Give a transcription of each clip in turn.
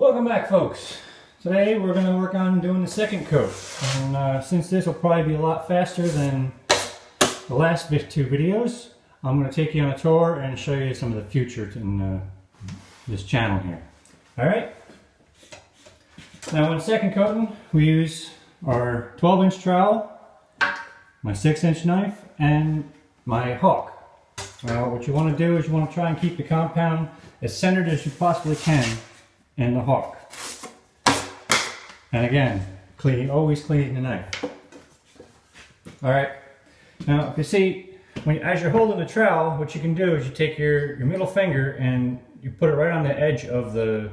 Welcome back, folks. Today we're going to work on doing the second coat, and since this will probably be a lot faster than the last two videos, I'm going to take you on a tour and show you some of the future in this channel here. Alright, now in second coating we use our 12-inch trowel, my 6-inch knife, and my hawk. Now what you want to do is you want to try and keep the compound as centered as you possibly can in the hawk. And again, always cleaning the knife. Alright, now if you see, as you're holding the trowel, what you can do is you take your middle finger and you put it right on the edge of the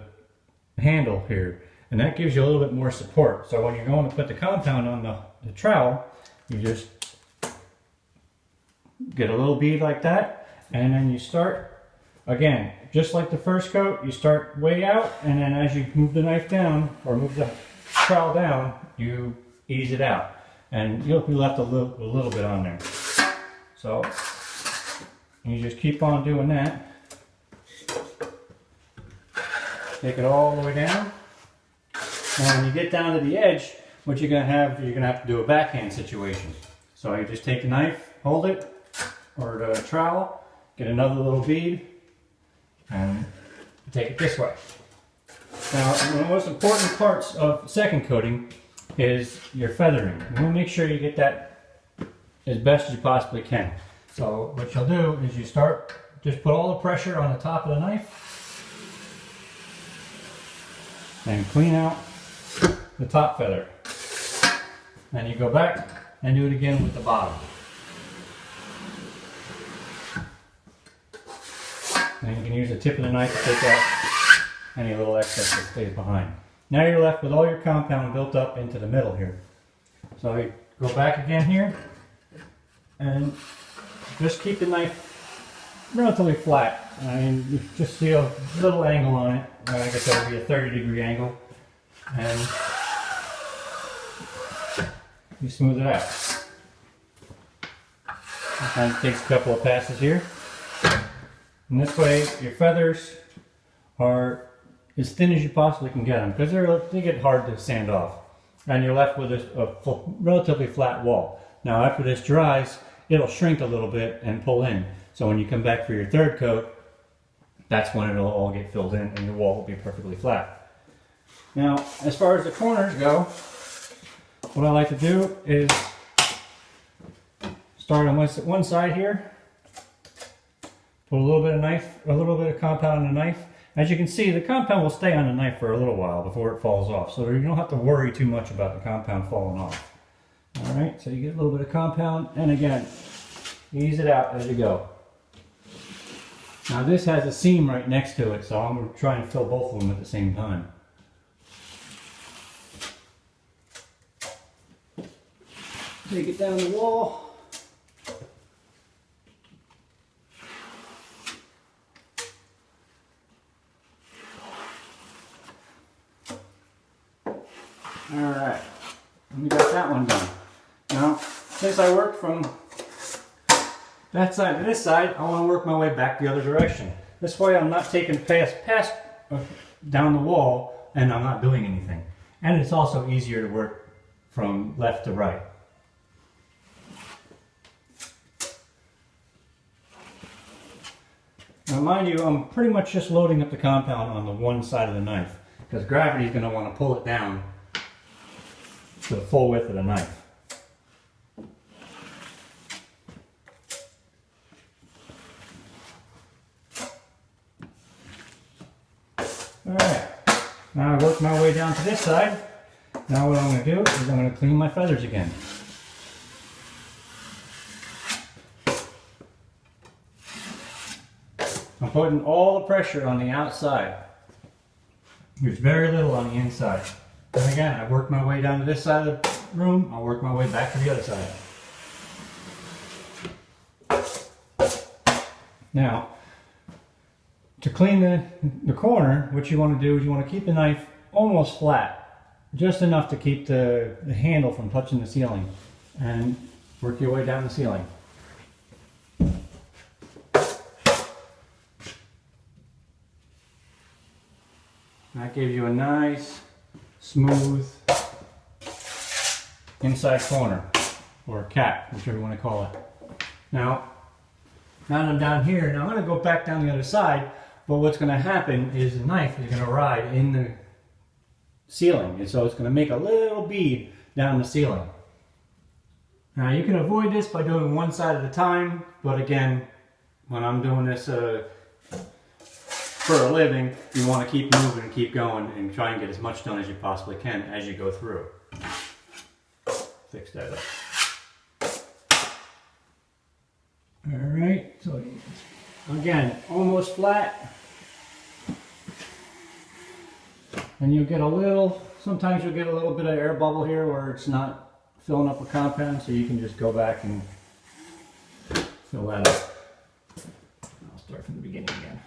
handle here. And that gives you a little bit more support. So when you're going to put the compound on the trowel, you just get a little bead like that, and then you start again, just like the first coat, you start way out, and then as you move the knife down, or move the trowel down, you ease it out. And you'll be left a little bit on there. So, you just keep on doing that. Take it all the way down. And when you get down to the edge, what you're gonna have to do a backhand situation. So you just take the knife, hold it, or the trowel, get another little bead, and take it this way. Now, one of the most important parts of second coating is your feathering. You want to make sure you get that as best as you possibly can. So what you'll do is you just put all the pressure on the top of the knife and clean out the top feather. Then you go back and do it again with the bottom. And you can use the tip of the knife to take out any little excess that stays behind. Now you're left with all your compound built up into the middle here. So you go back again here and just keep the knife relatively flat. I mean, you just see a little angle on it. I guess that would be a 30-degree angle. And you smooth it out. Sometimes it takes a couple of passes here. And this way, your feathers are as thin as you possibly can get them, because they get hard to sand off. And you're left with a relatively flat wall. Now after this dries, it'll shrink a little bit and pull in. So when you come back for your third coat, that's when it'll all get filled in and your wall will be perfectly flat. Now, as far as the corners go, what I like to do is start on one side here. Put a little bit of compound on the knife. As you can see, the compound will stay on the knife for a little while before it falls off. So you don't have to worry too much about the compound falling off. Alright, so you get a little bit of compound, and again, ease it out as you go. Now this has a seam right next to it, so I'm going to try and fill both of them at the same time. Take it down the wall. Alright, we got that one done. Now, since I worked from that side to this side, I want to work my way back the other direction. This way I'm not taking past down the wall and I'm not doing anything. And it's also easier to work from left to right. Now mind you, I'm pretty much just loading up the compound on the one side of the knife, because gravity is going to want to pull it down to the full width of the knife. Alright, now I worked my way down to this side. Now what I'm going to do is I'm going to clean my feathers again. I'm putting all the pressure on the outside. There's very little on the inside. And again, I work my way down to this side of the room, I'll work my way back to the other side. Now, to clean the corner, what you want to do is you want to keep the knife almost flat, just enough to keep the handle from touching the ceiling, and work your way down the ceiling. That gives you a nice, smooth inside corner, or cap, whichever you want to call it. Now that I'm down here, now I'm going to go back down the other side, but what's going to happen is the knife is going to ride in the ceiling, and so it's going to make a little bead down the ceiling. Now you can avoid this by doing one side at a time, but again, when I'm doing this for a living, you want to keep moving and keep going and try and get as much done as you possibly can as you go through. Fix that up. Alright, so again, almost flat. And you'll get a little, sometimes you'll get a little bit of air bubble here where it's not filling up with compound, so you can just go back and fill that up. I'll start from the beginning again.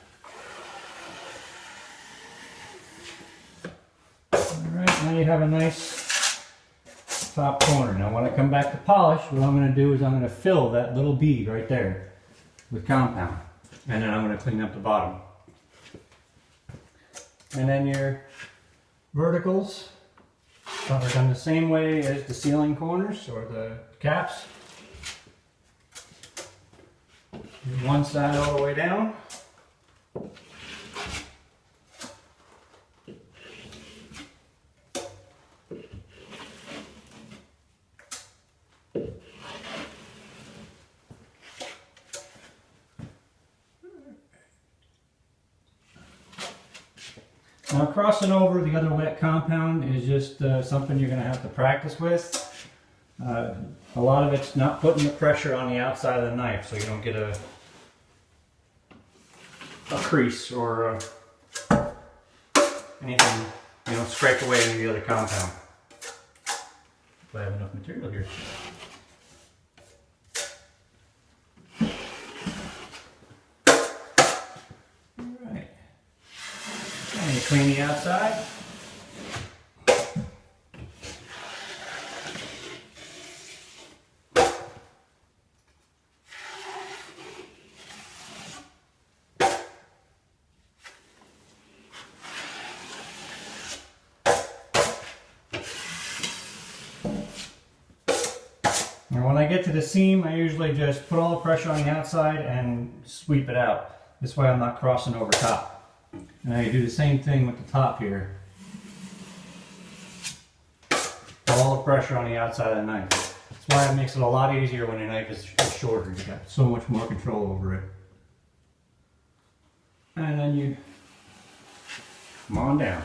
Alright, now you have a nice top corner. Now when I come back to polish, what I'm going to do is I'm going to fill that little bead right there with compound. And then I'm going to clean up the bottom. And then your verticals are done the same way as the ceiling corners or the caps. One side all the way down. Now crossing over the other wet compound is just something you're going to have to practice with. A lot of it's not putting the pressure on the outside of the knife so you don't get a crease or anything, you know, scrape away into the other compound. If I have enough material here. Alright. And you clean the outside. And when I get to the seam, I usually just put all the pressure on the outside and sweep it out. This way I'm not crossing over top. And I do the same thing with the top here. All the pressure on the outside of the knife. That's why it makes it a lot easier when your knife is shorter. You've got so much more control over it. And then you come on down.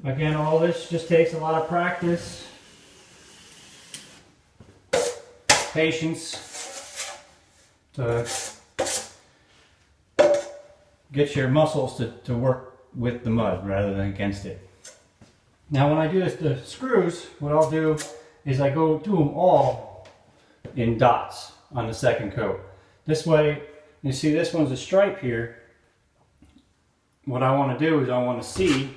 Again, all this just takes a lot of practice, patience to get your muscles to work with the mud rather than against it. Now when I do this, the screws, what I'll do is I go do them all in dots on the second coat. This way, you see this one's a stripe here. What I want to do is I want to see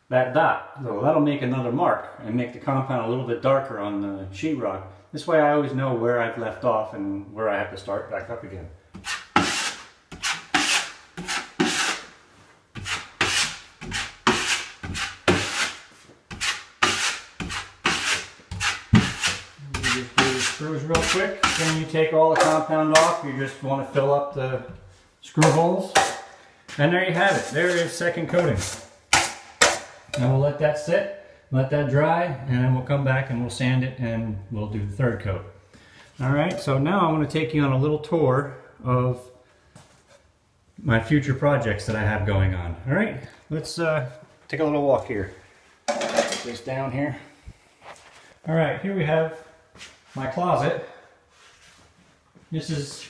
that dot. So that'll make another mark and make the compound a little bit darker on the sheetrock. This way I always know where I've left off and where I have to start back up again. You just do the screws real quick, then you take all the compound off. You just want to fill up the screw holes. And there you have it. There is second coating. And we'll let that sit, let that dry, and then we'll come back and we'll sand it and we'll do the third coat. Alright, so now I want to take you on a little tour of my future projects that I have going on. Alright, let's take a little walk here. Put this down here. Alright, here we have my closet. This is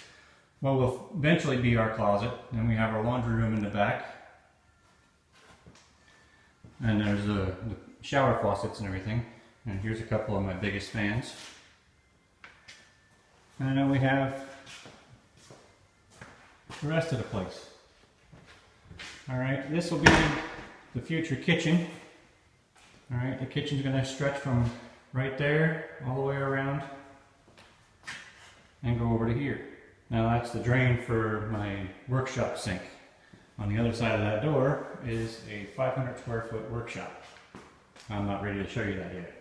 what will eventually be our closet. And we have our laundry room in the back. And there's the shower faucets and everything. And here's a couple of my biggest fans. And then we have the rest of the place. Alright, this will be the future kitchen. Alright, the kitchen's going to stretch from right there all the way around and go over to here. Now that's the drain for my workshop sink. On the other side of that door is a 500 square foot workshop. I'm not ready to show you that yet.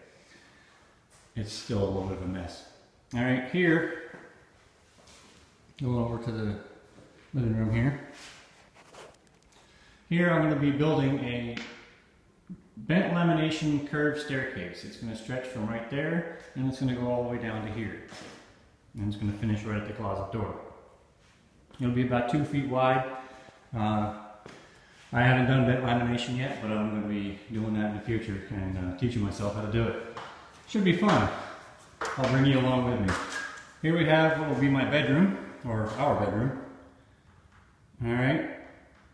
It's still a little bit of a mess. All right, here, go over to the living room here. Here I'm going to be building a bent lamination curved staircase. It's going to stretch from right there, and it's going to go all the way down to here. And it's going to finish right at the closet door. It'll be about 2 feet wide. I haven't done bent lamination yet, but I'm going to be doing that in the future and teaching myself how to do it. Should be fun. I'll bring you along with me. Here we have what will be my bedroom, or our bedroom. All right,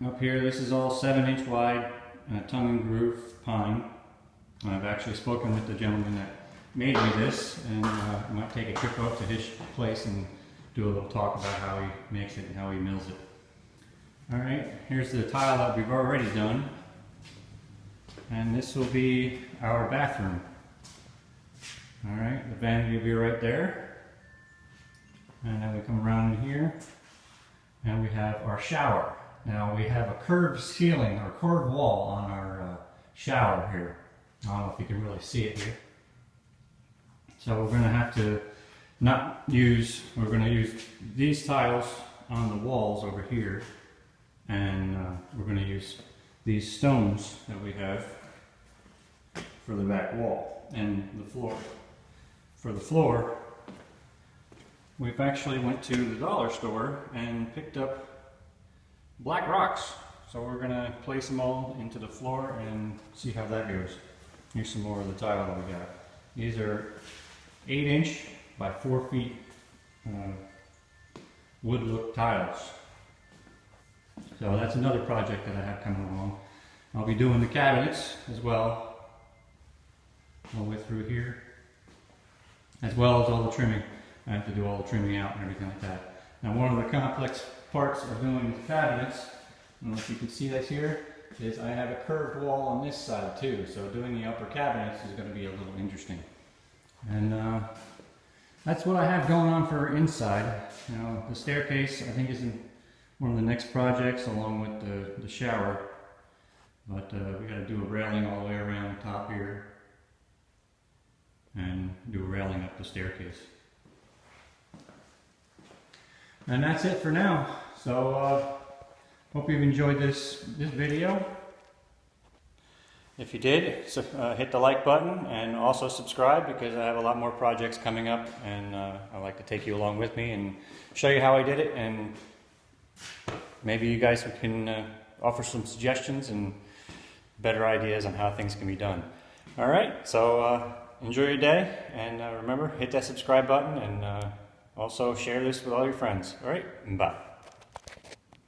up here this is all 7-inch wide tongue and groove pine. I've actually spoken with the gentleman that made me this, and I might take a trip out to his place and do a little talk about how he makes it and how he mills it. Alright, here's the tile that we've already done, and this will be our bathroom. Alright, the vanity will be right there, and then we come around in here and we have our shower. Now we have a curved ceiling or curved wall on our shower here. I don't know if you can really see it here. So we're going to have to we're going to use these tiles on the walls over here, and we're going to use these stones that we have for the back wall and the floor. For the floor, we've actually went to the dollar store and picked up black rocks. So we're going to place them all into the floor and see how that goes. Here's some more of the tile that we got. These are 8-inch by 4 feet wood look tiles. So that's another project that I have coming along. I'll be doing the cabinets as well, all the way through here, as well as all the trimming. I have to do all the trimming out and everything like that. Now one of the complex parts of doing the cabinets, I don't know if you can see this here, is I have a curved wall on this side too. So doing the upper cabinets is going to be a little interesting. And that's what I have going on for inside. You know, the staircase I think is in one of the next projects along with the shower. But we got to do a railing all the way around the top here and do a railing up the staircase. And that's it for now. So hope you've enjoyed this video. If you did, so, hit the like button and also subscribe, because I have a lot more projects coming up, and I'd like to take you along with me and show you how I did it, and maybe you guys can offer some suggestions and better ideas on how things can be done. Alright, so enjoy your day, and remember, hit that subscribe button, and also share this with all your friends. Alright, bye.